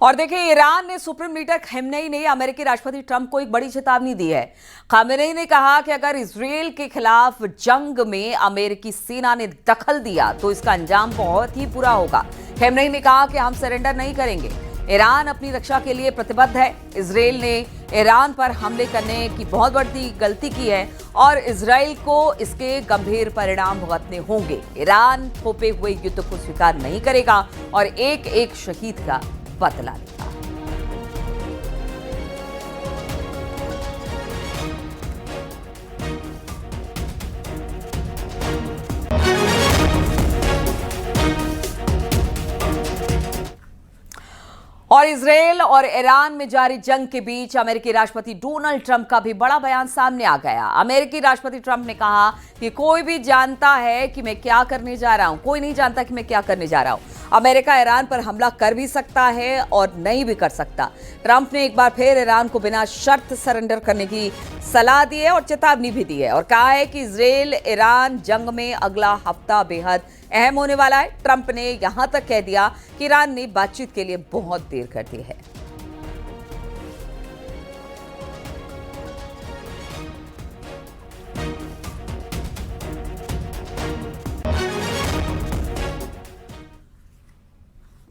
और देखिए, ईरान ने सुप्रीम लीडर खमेनेई ने अमेरिकी राष्ट्रपति ट्रंप को एक बड़ी चेतावनी दी है। खमेनेई ने कहा कि अगर इजरायल के खिलाफ जंग में अमेरिकी सेना ने दखल दिया तो इसका अंजाम बहुत ही बुरा होगा। खमेनेई ने कहा कि हम सरेंडर नहीं करेंगे। ईरान अपनी रक्षा के लिए प्रतिबद्ध है। इजरायल ने ईरान पर हमले करने की बहुत बड़ी गलती की है और इजरायल को इसके गंभीर परिणाम भुगतने होंगे। ईरान थोपे हुए युद्ध को स्वीकार नहीं करेगा और एक एक शहीद का बदला लेगा। और इजरायल और ईरान में जारी जंग के बीच अमेरिकी राष्ट्रपति डोनाल्ड ट्रंप का भी बड़ा बयान सामने आ गया। अमेरिकी राष्ट्रपति ट्रंप ने कहा कि कोई भी जानता है कि मैं क्या करने जा रहा हूं, कोई नहीं जानता कि मैं क्या करने जा रहा हूं। अमेरिका ईरान पर हमला कर भी सकता है और नहीं भी कर सकता। ट्रंप ने एक बार फिर ईरान को बिना शर्त सरेंडर करने की सलाह दी है और चेतावनी भी दी है और कहा है कि इजरायल ईरान जंग में अगला हफ्ता बेहद अहम होने वाला है। ट्रंप ने यहां तक कह दिया कि ईरान ने बातचीत के लिए बहुत देर कर दी है।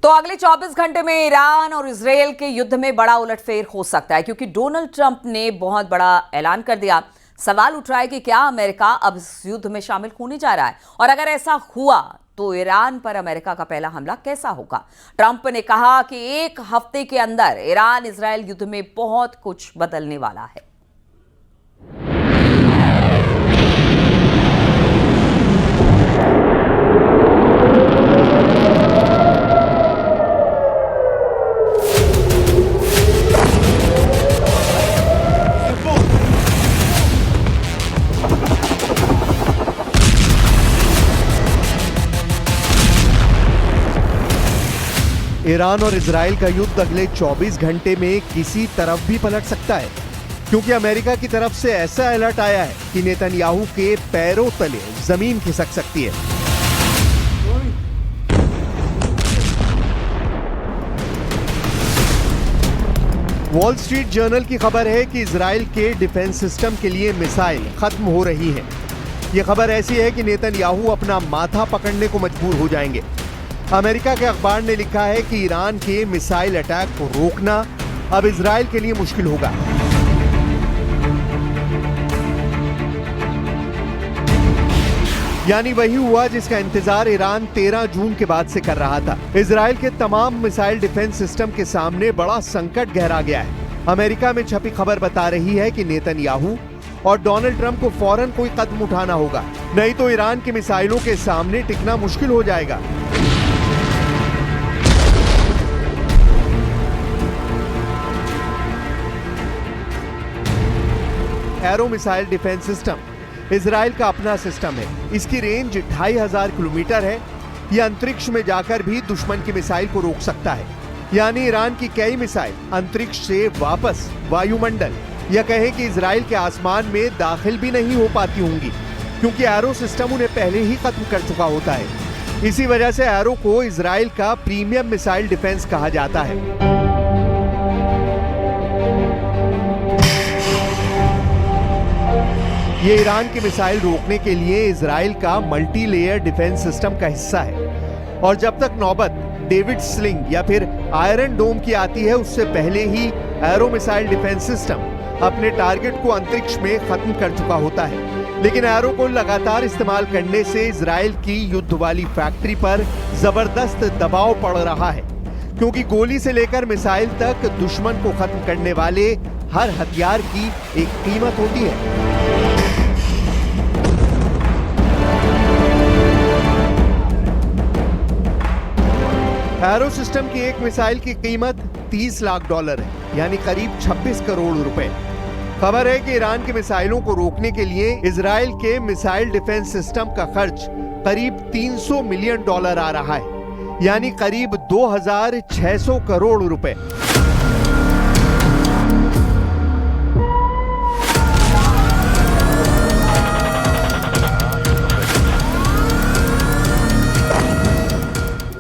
तो अगले 24 घंटे में ईरान और इजरायल के युद्ध में बड़ा उलटफेर हो सकता है, क्योंकि डोनाल्ड ट्रंप ने बहुत बड़ा ऐलान कर दिया। सवाल उठ रहा है कि क्या अमेरिका अब इस युद्ध में शामिल होने जा रहा है, और अगर ऐसा हुआ तो ईरान पर अमेरिका का पहला हमला कैसा होगा। ट्रंप ने कहा कि एक हफ्ते के अंदर ईरान इजरायल युद्ध में बहुत कुछ बदलने वाला है। ईरान और इजरायल का युद्ध अगले 24 घंटे में किसी तरफ भी पलट सकता है, क्योंकि अमेरिका की तरफ से ऐसा अलर्ट आया है कि नेतन्याहू के पैरों तले जमीन खिसक सकती है। वॉल स्ट्रीट जर्नल की खबर है कि इजरायल के डिफेंस सिस्टम के लिए मिसाइल खत्म हो रही है। यह खबर ऐसी है कि नेतन्याहू अपना माथा पकड़ने को मजबूर हो जाएंगे। अमेरिका के अखबार ने लिखा है कि ईरान के मिसाइल अटैक को रोकना अब इजरायल के लिए मुश्किल होगा। यानी वही हुआ जिसका इंतजार ईरान 13 जून के बाद से कर रहा था। इजरायल के तमाम मिसाइल डिफेंस सिस्टम के सामने बड़ा संकट गहरा गया है। अमेरिका में छपी खबर बता रही है कि नेतन्याहू और डोनाल्ड ट्रंप को फौरन कोई कदम उठाना होगा, नहीं तो ईरान की मिसाइलों के सामने टिकना मुश्किल हो जाएगा। Arrow missile defence system Israel का अपना सिस्टम है। इसकी रेंज 2500 किलोमीटर है। यह अंतरिक्ष में जाकर भी दुश्मन की मिसाइल को रोक सकता है। यानी ईरान की कई मिसाइल अंतरिक्ष से वापस वायुमंडल या कहें कि इजरायल के आसमान में दाखिल भी नहीं हो पाती होंगी, क्योंकि एरो सिस्टम उन्हें पहले ही खत्म कर चुका होता है। इसी वजह से एरो को इजरायल का प्रीमियम मिसाइल डिफेंस कहा जाता है। ये ईरान की मिसाइल रोकने के लिए इजरायल का मल्टी लेयर डिफेंस सिस्टम का हिस्सा है। और जब तक नौबत डेविड स्लिंग या फिर आयरन डोम की आती है, उससे पहले ही एरो मिसाइल डिफेंस सिस्टम अपने टारगेट को अंतरिक्ष में खत्म कर चुका होता है। लेकिन एरो को लगातार इस्तेमाल करने से इजरायल की युद्ध वाली फैक्ट्री पर जबरदस्त दबाव पड़ रहा है, क्योंकि गोली से लेकर मिसाइल तक दुश्मन को खत्म करने वाले हर हथियार की एक कीमत होती है। एरो सिस्टम की एक मिसाइल की कीमत $30 लाख है, यानी करीब 26 करोड़ रुपए। खबर है कि ईरान की मिसाइलों को रोकने के लिए इजरायल के मिसाइल डिफेंस सिस्टम का खर्च करीब $300 मिलियन आ रहा है, यानी करीब 2600 करोड़ रुपए।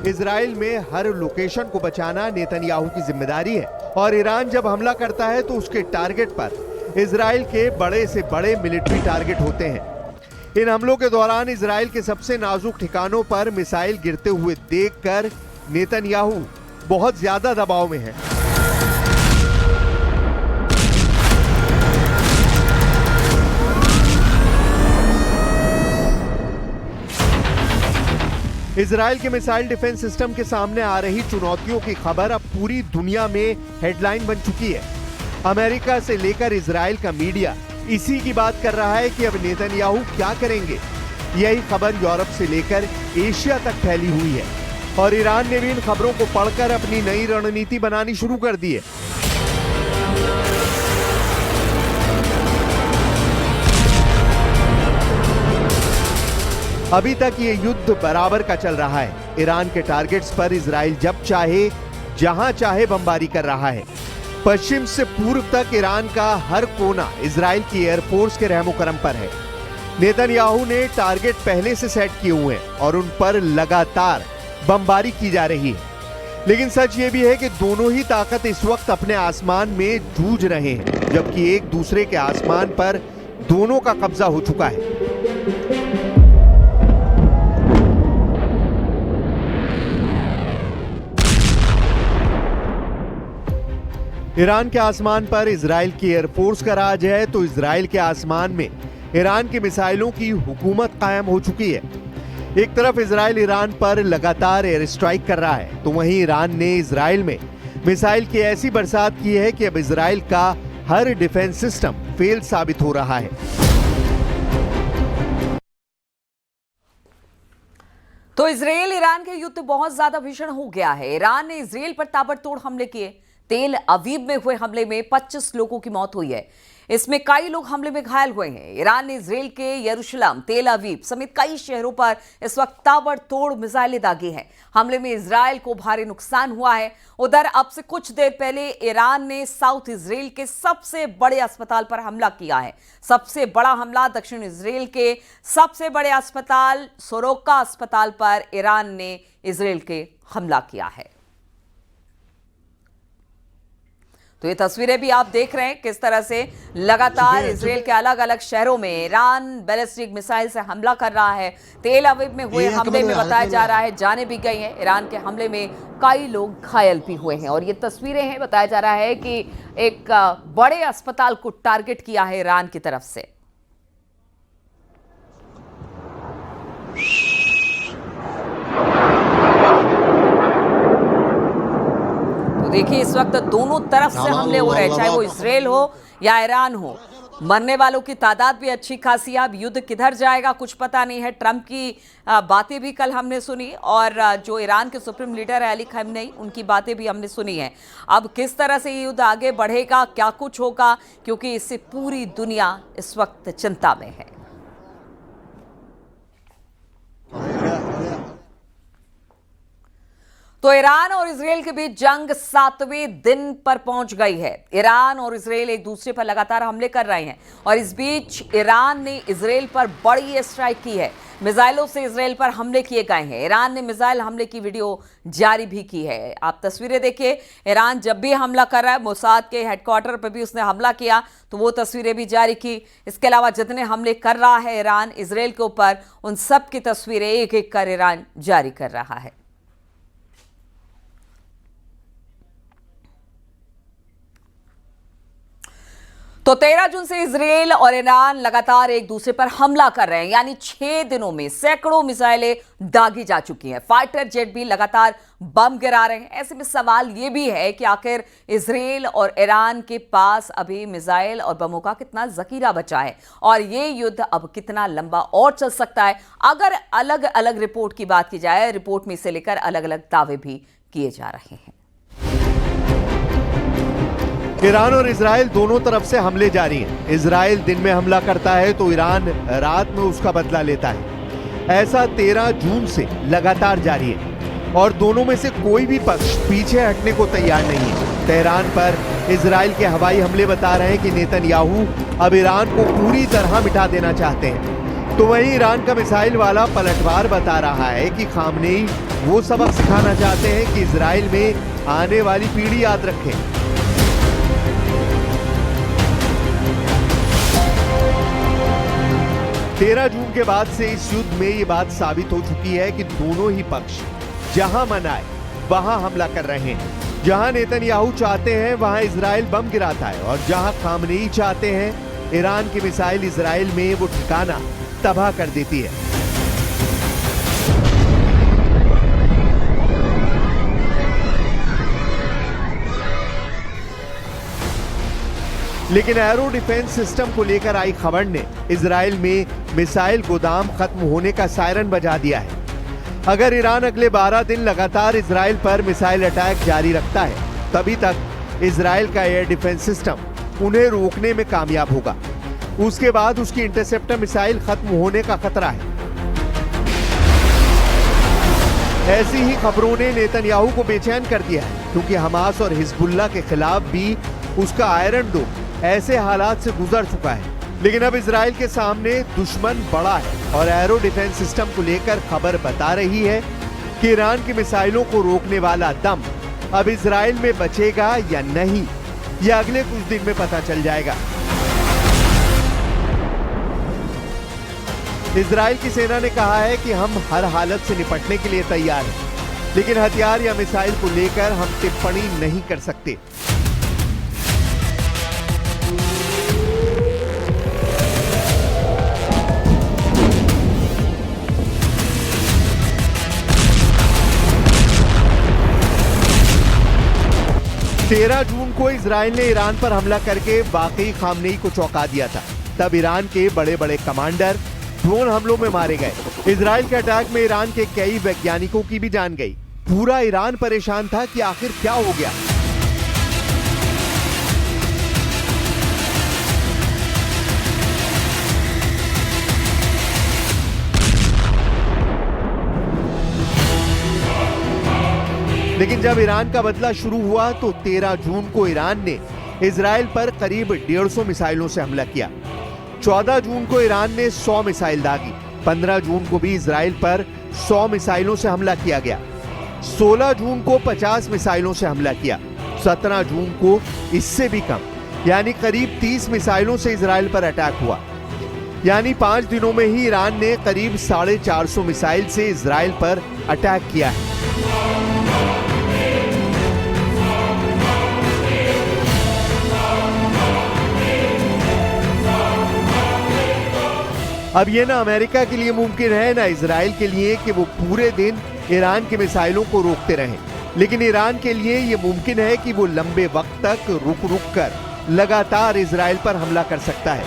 इजराइल में हर लोकेशन को बचाना नेतन्याहू की जिम्मेदारी है और ईरान जब हमला करता है तो उसके टारगेट पर इजराइल के बड़े से बड़े मिलिट्री टारगेट होते हैं। इन हमलों के दौरान इजराइल के सबसे नाजुक ठिकानों पर मिसाइल गिरते हुए देखकर नेतन्याहू बहुत ज्यादा दबाव में है। इजराइल के मिसाइल डिफेंस सिस्टम के सामने आ रही चुनौतियों की खबर अब पूरी दुनिया में हेडलाइन बन चुकी है। अमेरिका से लेकर इजराइल का मीडिया इसी की बात कर रहा है कि अब नेतन्याहू क्या करेंगे। यही खबर यूरोप से लेकर एशिया तक फैली हुई है और ईरान ने भी इन खबरों को पढ़कर अपनी नई रणनीति बनानी शुरू कर दी है। अभी तक ये युद्ध बराबर का चल रहा है। ईरान के टारगेट्स पर इजराइल जब चाहे जहां चाहे बमबारी कर रहा है। पश्चिम से पूर्व तक ईरान का हर कोना इजराइल की एयरफोर्स के रहमो करम पर है। नेतन्याहू ने टारगेट पहले से सेट किए हुए हैं और उन पर लगातार बमबारी की जा रही है। लेकिन सच ये भी है कि दोनों ही ताकत इस वक्त अपने आसमान में जूझ रहे हैं, जबकि एक दूसरे के आसमान पर दोनों का कब्जा हो चुका है। ईरान के आसमान पर इजराइल की एयरफोर्स का राज है तो इजराइल के आसमान में ईरान की मिसाइलों की हुकूमत कायम हो चुकी है। एक तरफ इजराइल ईरान पर लगातार एयर स्ट्राइक कर रहा है तो वहीं ईरान ने इजराइल में मिसाइल की ऐसी बरसात की है कि अब इजराइल का हर डिफेंस सिस्टम फेल साबित हो रहा है। तो इजराइल ईरान के युद्ध बहुत ज्यादा भीषण हो गया है। ईरान ने इजराइल पर ताबड़तोड़ हमले किए। तेल अवीव में हुए हमले में 25 लोगों की मौत हुई है। इसमें कई लोग हमले में घायल हुए हैं। ईरान ने इजराइल के यरूशलेम, तेल अवीव समेत कई शहरों पर इस वक्त ताबड़तोड़ मिसाइलें दागी हैं। हमले में इजराइल को भारी नुकसान हुआ है। उधर अब से कुछ देर पहले ईरान ने साउथ इजराइल के सबसे बड़े अस्पताल पर हमला किया है। सबसे बड़ा हमला दक्षिण इजराइल के सबसे बड़े अस्पताल सोरोका अस्पताल पर ईरान ने इजराइल के हमला किया है। तो ये तस्वीरें भी आप देख रहे हैं किस तरह से लगातार इजराइल के अलग अलग शहरों में ईरान बैलिस्टिक मिसाइल से हमला कर रहा है। तेल अवीव में हुए हमले में बताया जा रहा है जाने भी गई हैं। ईरान के हमले में कई लोग घायल भी हुए हैं और ये तस्वीरें हैं। बताया जा रहा है कि एक बड़े अस्पताल को टारगेट किया है ईरान की तरफ से। देखिए इस वक्त दोनों तरफ से हमले हो रहे हैं, चाहे वो इजराइल हो या ईरान हो। मरने वालों की तादाद भी अच्छी खासी है। अब युद्ध किधर जाएगा कुछ पता नहीं है। ट्रंप की बातें भी कल हमने सुनी और जो ईरान के सुप्रीम लीडर है अली खamenei, उनकी बातें भी हमने सुनी है। अब किस तरह से ये युद्ध आगे बढ़ेगा, क्या कुछ होगा, क्योंकि इससे पूरी दुनिया इस वक्त चिंता में है। तो ईरान और इजराइल के बीच जंग 7वें दिन पर पहुंच गई है। ईरान और इजराइल एक दूसरे पर लगातार हमले कर रहे हैं और इस बीच ईरान ने इजराइल पर बड़ी एयर स्ट्राइक की है। मिसाइलों से इजराइल पर हमले किए गए हैं। ईरान ने मिसाइल हमले की वीडियो जारी भी की है। आप तस्वीरें देखिए। ईरान जब भी हमला कर रहा है, मोसाद के हेडक्वार्टर पर भी उसने हमला किया तो वो तस्वीरें भी जारी की। इसके अलावा जितने हमले कर रहा है ईरान इजराइल के ऊपर, उन सब की तस्वीरें एक एक कर ईरान जारी कर रहा है। तो 13 जून से इजराइल और ईरान लगातार एक दूसरे पर हमला कर रहे हैं, यानी 6 दिनों में सैकड़ों मिसाइलें दागी जा चुकी हैं। फाइटर जेट भी लगातार बम गिरा रहे हैं। ऐसे में सवाल यह भी है कि आखिर इजराइल और ईरान के पास अभी मिसाइल और बमों का कितना जखीरा बचा है और ये युद्ध अब कितना लंबा और चल सकता है। अगर अलग अलग रिपोर्ट की बात की जाए, रिपोर्ट में इसे लेकर अलग अलग दावे भी किए जा रहे हैं। ईरान और इजराइल दोनों तरफ से हमले जारी हैं। इजराइल दिन में हमला करता है तो ईरान रात में उसका बदला लेता है। ऐसा 13 जून से लगातार जारी है और दोनों में से कोई भी पक्ष पीछे हटने को तैयार नहीं है। तेहरान पर इजराइल के हवाई हमले बता रहे हैं कि नेतन्याहू अब ईरान को पूरी तरह मिटा देना चाहते हैं। तो वहीं ईरान का मिसाइल वाला पलटवार बता रहा है कि खामनेई वो सबक सिखाना चाहते हैं कि इजराइल में आने वाली पीढ़ी याद रखे। तेरह जून के बाद से इस युद्ध में ये बात साबित हो चुकी है कि दोनों ही पक्ष जहां मन आए वहां हमला कर रहे हैं। जहां नेतन्याहू चाहते हैं वहां इजराइल बम गिराता है और जहां खामनेई चाहते हैं ईरान की मिसाइल इजराइल में वो ठिकाना तबाह कर देती है। लेकिन एरो डिफेंस सिस्टम को लेकर आई खबर ने इजराइल में मिसाइल गोदाम खत्म होने का सायरन बजा दिया है। अगर ईरान अगले 12 दिन लगातार इजराइल पर मिसाइल अटैक जारी रखता है तभी तक इजराइल का एयर डिफेंस सिस्टम उन्हें रोकने में कामयाब होगा। उसके बाद उसकी इंटरसेप्टर मिसाइल खत्म होने का खतरा है। ऐसी ही खबरों ने नेतन्याहू को बेचैन कर दिया है क्योंकि हमास और हिजबुल्लाह के खिलाफ भी उसका आयरन डोम ऐसे हालात से गुजर चुका है। लेकिन अब इजराइल के सामने दुश्मन बड़ा है और एरो डिफेंस सिस्टम को लेकर खबर बता रही है कि ईरान की मिसाइलों को रोकने वाला दम अब इजराइल में बचेगा या नहीं, यह अगले कुछ दिन में पता चल जाएगा। इजराइल की सेना ने कहा है कि हम हर हालत से निपटने के लिए तैयार हैं, लेकिन हथियार या मिसाइल को लेकर हम टिप्पणी नहीं कर सकते। तेरह जून को इजराइल ने ईरान पर हमला करके वाकई खामनेई को चौंका दिया था। तब ईरान के बड़े बड़े कमांडर ड्रोन हमलों में मारे गए। इजराइल के अटैक में ईरान के कई वैज्ञानिकों की भी जान गई। पूरा ईरान परेशान था कि आखिर क्या हो गया। लेकिन जब ईरान का बदला शुरू हुआ तो 13 जून को ईरान ने इजराइल पर करीब 150 मिसाइलों से हमला किया। 14 जून को ईरान ने 100 मिसाइल दागी। 15 जून को भी इजराइल पर 100 मिसाइलों से हमला किया गया। 16 जून को 50 मिसाइलों से हमला किया। 17 जून को इससे भी कम यानी करीब 30 मिसाइलों से इजराइल पर अटैक हुआ। यानी 5 दिनों में ही ईरान ने करीब 450 मिसाइल से इजराइल पर अटैक किया है। अब ये ना अमेरिका के लिए मुमकिन है ना इजराइल के लिए कि वो पूरे दिन ईरान की मिसाइलों को रोकते रहें, लेकिन ईरान के लिए ये मुमकिन है कि वो लंबे वक्त तक रुक रुक कर लगातार इजराइल पर हमला कर सकता है।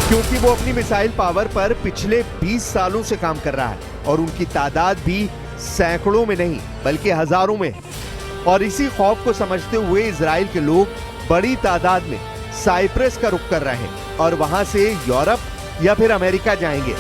क्योंकि वो अपनी मिसाइल पावर पर पिछले 20 सालों से काम कर रहा है और उनकी तादाद भी सैकड़ों में नहीं बल्कि हजारों में है। और इसी खौफ को समझते हुए इजराइल के लोग बड़ी तादाद में साइप्रस का रुख कर रहे हैं और वहां से यूरोप या फिर अमेरिका जाएंगे।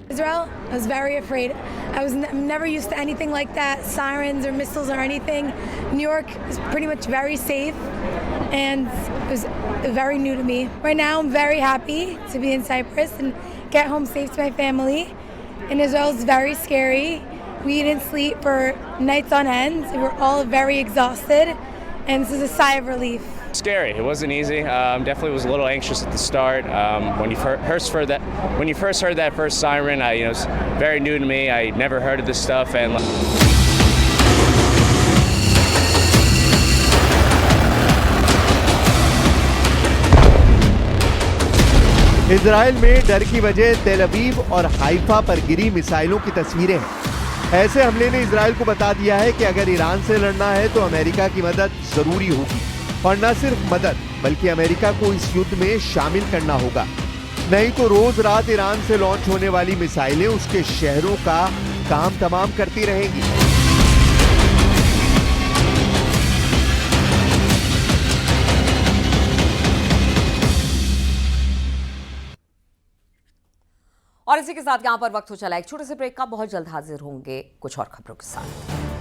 Israel, I was very afraid. I'm never used to anything like that, sirens or missiles or anything. New York is pretty much very safe, and it was very new to me. Right now, I'm very happy to be in Cyprus and get home safe to my family. In Israel, it's very scary. We didn't sleep for nights on end. We were all very exhausted, and this is a sigh of relief. Scary. It wasn't easy. Definitely was a little anxious at the start. When you first heard that first siren, it was very new to me. I never heard of this stuff, and Israel में डर की वजह तेल अवीव और Haifa पर गिरी मिसाइलों की तस्वीरें हैं। ऐसे हमले ने इजराइल को बता दिया है कि अगर ईरान से लड़ना है तो अमेरिका की मदद जरूरी होगी और न सिर्फ मदद बल्कि अमेरिका को इस युद्ध में शामिल करना होगा। नहीं तो रोज रात ईरान से लॉन्च होने वाली मिसाइलें उसके शहरों का काम तमाम करती रहेंगी। और इसी के साथ यहाँ पर वक्त हो चला एक छोटे से ब्रेक का। बहुत जल्द हाजिर होंगे कुछ और खबरों के साथ।